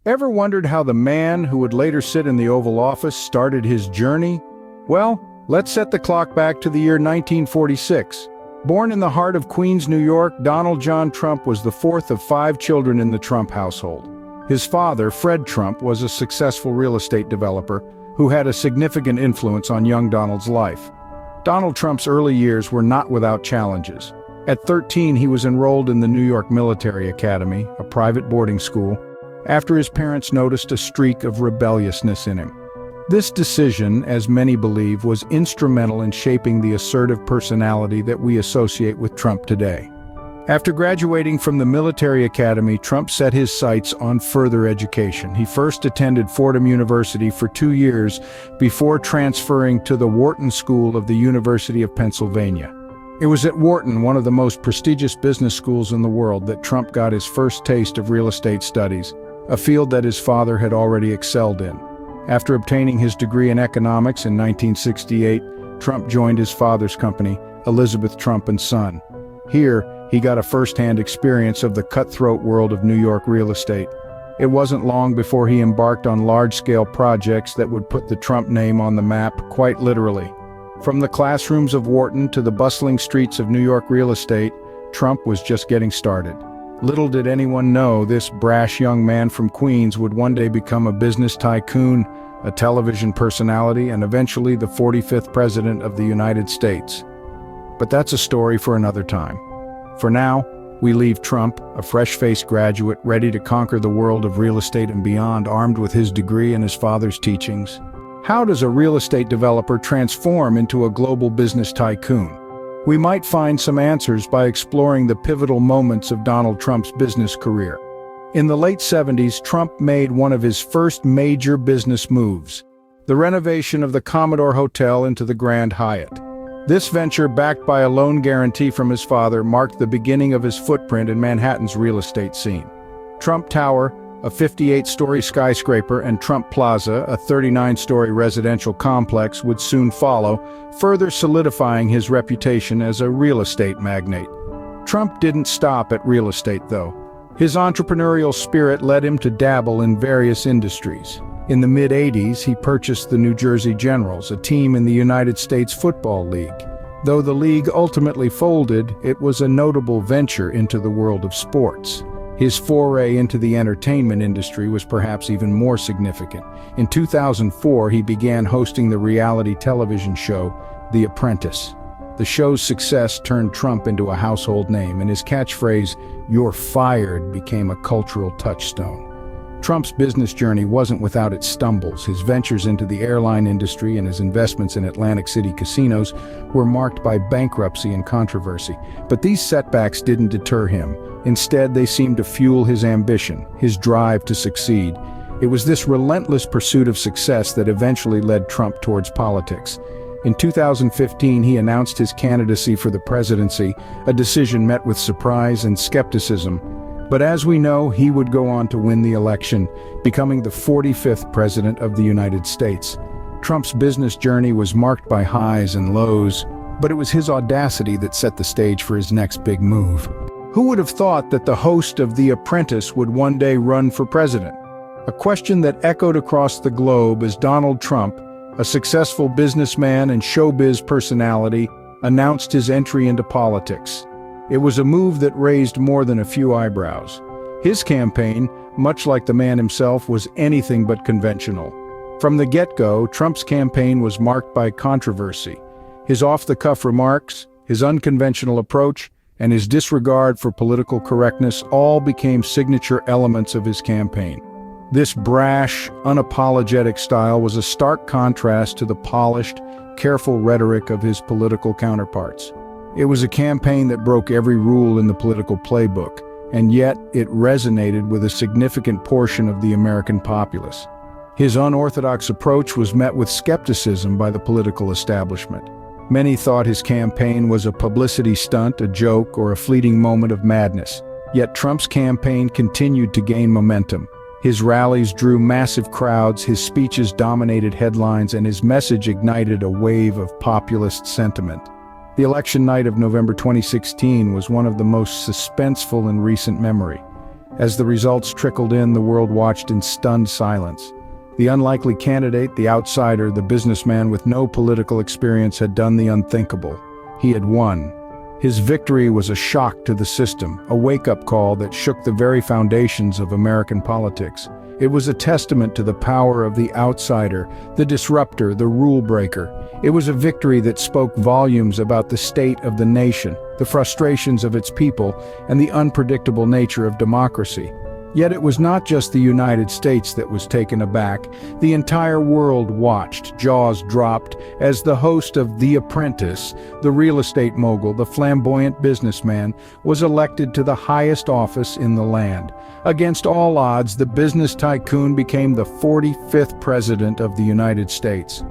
Ever wondered how the man who would later sit in the Oval Office started his journey? Well, let's set the clock back to the year 1946. Born in the heart of Queens, New York, Donald John Trump was the fourth of 5 children in the Trump household. His father, Fred Trump, was a successful real estate developer who had a significant influence on young Donald's life. Donald Trump's early years were not without challenges. At 13, he was enrolled in the New York Military Academy, a private boarding school, after his parents noticed a streak of rebelliousness in him. This decision, as many believe, was instrumental in shaping the assertive personality that we associate with Trump today. After graduating from the military academy, Trump set his sights on further education. He first attended Fordham University for 2 years before transferring to the Wharton School of the University of Pennsylvania. It was at Wharton, one of the most prestigious business schools in the world, that Trump got his first taste of real estate studies, a field that his father had already excelled in. After obtaining his degree in economics in 1968, Trump joined his father's company, Elizabeth Trump & Son. Here, he got a first-hand experience of the cutthroat world of New York real estate. It wasn't long before he embarked on large-scale projects that would put the Trump name on the map, quite literally. From the classrooms of Wharton to the bustling streets of New York real estate, Trump was just getting started. Little did anyone know this brash young man from Queens would one day become a business tycoon, a television personality, and eventually the 45th President of the United States. But that's a story for another time. For now, we leave Trump, a fresh-faced graduate ready to conquer the world of real estate and beyond, armed with his degree and his father's teachings. How does a real estate developer transform into a global business tycoon? We might find some answers by exploring the pivotal moments of Donald Trump's business career. In the late 70s, Trump made one of his first major business moves, the renovation of the Commodore Hotel into the Grand Hyatt. This venture, backed by a loan guarantee from his father, marked the beginning of his footprint in Manhattan's real estate scene. Trump Tower, a 58-story skyscraper, and Trump Plaza, a 39-story residential complex, would soon follow, further solidifying his reputation as a real estate magnate. Trump didn't stop at real estate, though. His entrepreneurial spirit led him to dabble in various industries. In the mid-'80s, he purchased the New Jersey Generals, a team in the United States Football League. Though the league ultimately folded, it was a notable venture into the world of sports. His foray into the entertainment industry was perhaps even more significant. In 2004, he began hosting the reality television show, The Apprentice. The show's success turned Trump into a household name, and his catchphrase, "You're fired," became a cultural touchstone. Trump's business journey wasn't without its stumbles. His ventures into the airline industry and his investments in Atlantic City casinos were marked by bankruptcy and controversy. But these setbacks didn't deter him. Instead, they seemed to fuel his ambition, his drive to succeed. It was this relentless pursuit of success that eventually led Trump towards politics. In 2015, he announced his candidacy for the presidency, a decision met with surprise and skepticism. But as we know, he would go on to win the election, becoming the 45th President of the United States. Trump's business journey was marked by highs and lows, but it was his audacity that set the stage for his next big move. Who would have thought that the host of The Apprentice would one day run for president? A question that echoed across the globe as Donald Trump, a successful businessman and showbiz personality, announced his entry into politics. It was a move that raised more than a few eyebrows. His campaign, much like the man himself, was anything but conventional. From the get-go, Trump's campaign was marked by controversy. His off-the-cuff remarks, his unconventional approach, and his disregard for political correctness all became signature elements of his campaign. This brash, unapologetic style was a stark contrast to the polished, careful rhetoric of his political counterparts. It was a campaign that broke every rule in the political playbook, and yet it resonated with a significant portion of the American populace. His unorthodox approach was met with skepticism by the political establishment. Many thought his campaign was a publicity stunt, a joke, or a fleeting moment of madness. Yet Trump's campaign continued to gain momentum. His rallies drew massive crowds, his speeches dominated headlines, and his message ignited a wave of populist sentiment. The election night of November 2016 was one of the most suspenseful in recent memory. As the results trickled in, the world watched in stunned silence. The unlikely candidate, the outsider, the businessman with no political experience had done the unthinkable. He had won. His victory was a shock to the system, a wake-up call that shook the very foundations of American politics. It was a testament to the power of the outsider, the disruptor, the rule breaker. It was a victory that spoke volumes about the state of the nation, the frustrations of its people, and the unpredictable nature of democracy. Yet it was not just the United States that was taken aback. The entire world watched, jaws dropped, as the host of The Apprentice, the real estate mogul, the flamboyant businessman, was elected to the highest office in the land. Against all odds, the business tycoon became the 45th president of the United States.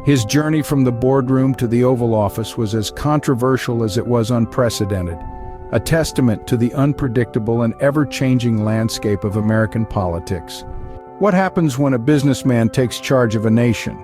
His journey from the boardroom to the Oval Office was as controversial as it was unprecedented. A testament to the unpredictable and ever-changing landscape of American politics. What happens when a businessman takes charge of a nation?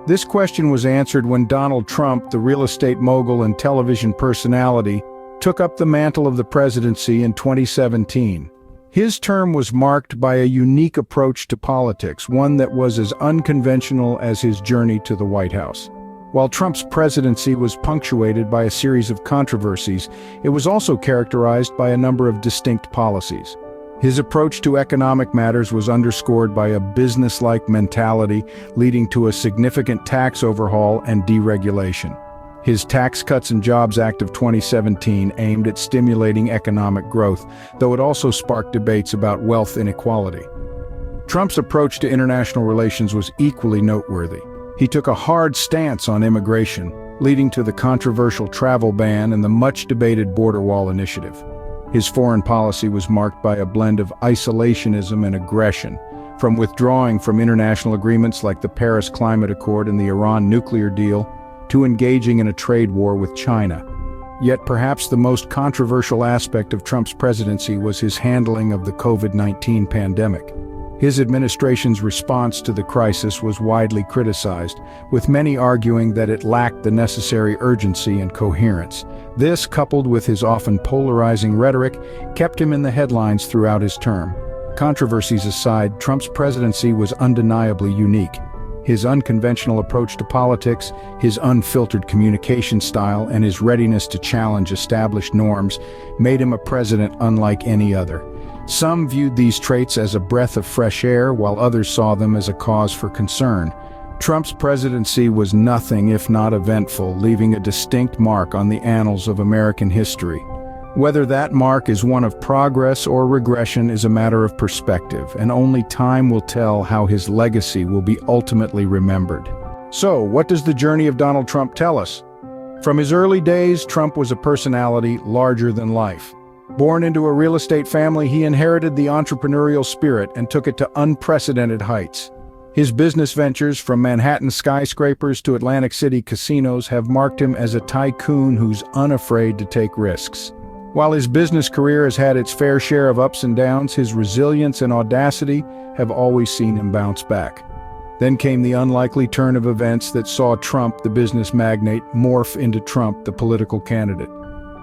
This question was answered when Donald Trump, the real estate mogul and television personality, took up the mantle of the presidency in 2017. His term was marked by a unique approach to politics, one that was as unconventional as his journey to the White House. While Trump's presidency was punctuated by a series of controversies, it was also characterized by a number of distinct policies. His approach to economic matters was underscored by a business-like mentality, leading to a significant tax overhaul and deregulation. His Tax Cuts and Jobs Act of 2017 aimed at stimulating economic growth, though it also sparked debates about wealth inequality. Trump's approach to international relations was equally noteworthy. He took a hard stance on immigration, leading to the controversial travel ban and the much-debated border wall initiative. His foreign policy was marked by a blend of isolationism and aggression, from withdrawing from international agreements like the Paris Climate Accord and the Iran nuclear deal, to engaging in a trade war with China. Yet perhaps the most controversial aspect of Trump's presidency was his handling of the COVID-19 pandemic. His administration's response to the crisis was widely criticized, with many arguing that it lacked the necessary urgency and coherence. This, coupled with his often polarizing rhetoric, kept him in the headlines throughout his term. Controversies aside, Trump's presidency was undeniably unique. His unconventional approach to politics, his unfiltered communication style, and his readiness to challenge established norms made him a president unlike any other. Some viewed these traits as a breath of fresh air, while others saw them as a cause for concern. Trump's presidency was nothing if not eventful, leaving a distinct mark on the annals of American history. Whether that mark is one of progress or regression is a matter of perspective, and only time will tell how his legacy will be ultimately remembered. So, what does the journey of Donald Trump tell us? From his early days, Trump was a personality larger than life. Born into a real estate family, he inherited the entrepreneurial spirit and took it to unprecedented heights. His business ventures, from Manhattan skyscrapers to Atlantic City casinos, have marked him as a tycoon who's unafraid to take risks. While his business career has had its fair share of ups and downs, his resilience and audacity have always seen him bounce back. Then came the unlikely turn of events that saw Trump, the business magnate, morph into Trump, the political candidate.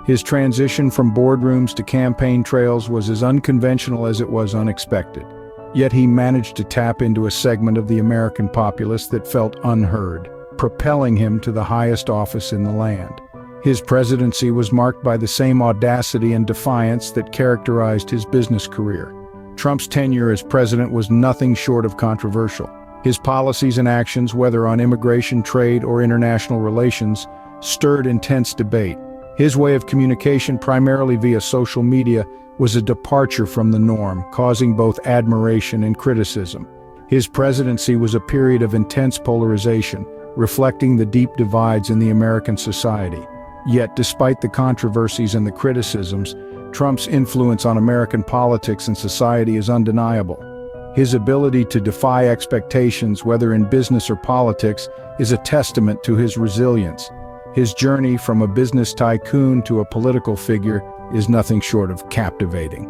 His transition from boardrooms to campaign trails was as unconventional as it was unexpected. Yet he managed to tap into a segment of the American populace that felt unheard, propelling him to the highest office in the land. His presidency was marked by the same audacity and defiance that characterized his business career. Trump's tenure as president was nothing short of controversial. His policies and actions, whether on immigration, trade, or international relations, stirred intense debate. His way of communication, primarily via social media, was a departure from the norm, causing both admiration and criticism. His presidency was a period of intense polarization, reflecting the deep divides in the American society. Yet, despite the controversies and the criticisms, Trump's influence on American politics and society is undeniable. His ability to defy expectations, whether in business or politics, is a testament to his resilience. His journey from a business tycoon to a political figure is nothing short of captivating.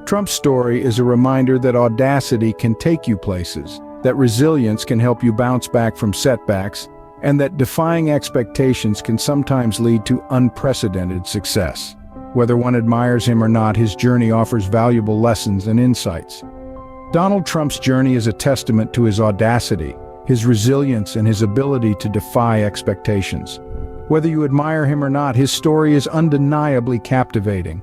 Trump's story is a reminder that audacity can take you places, that resilience can help you bounce back from setbacks, and that defying expectations can sometimes lead to unprecedented success. Whether one admires him or not, his journey offers valuable lessons and insights. Donald Trump's journey is a testament to his audacity, his resilience, and his ability to defy expectations. Whether you admire him or not, his story is undeniably captivating.